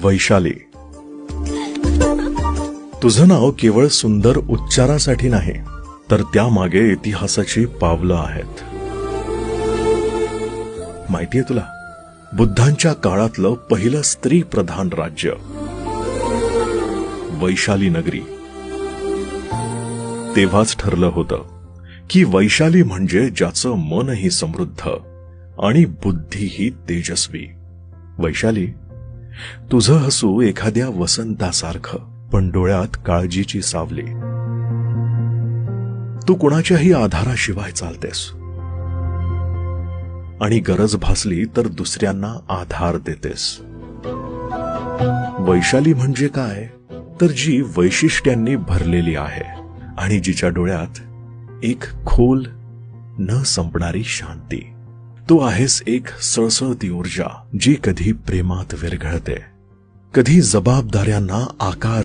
वैशाली. तुझं नाव केवळ सुंदर उच्चारासाठी नाही, तर त्यामागे इतिहासाची पावलं आहेत. माहितीये तुला, बुद्धांच्या काळातलं पहिलं स्त्री प्रधान राज्य वैशाली नगरी. तेव्हाच ठरलं होतं की वैशाली म्हणजे ज्याचं मनही समृद्ध आणि बुद्धीही तेजस्वी. वैशाली, तुझं हसू एखाद्या वसंतासारखं, पण डोळ्यात काळजीची सावली. तू कुणाच्याही आधाराशिवाय चालतेस आणि गरज भासली तर दुसऱ्यांना आधार देतेस. वैशाली म्हणजे काय, तर जी वैशिष्ट्यांनी भरलेली आहे आणि जिच्या डोळ्यात एक खोल न संपणारी शांती. तू आहेस एक सळसळती ऊर्जा, जी कधी प्रेमात विरघळते, कधी जबाबदाऱ्यांना आकार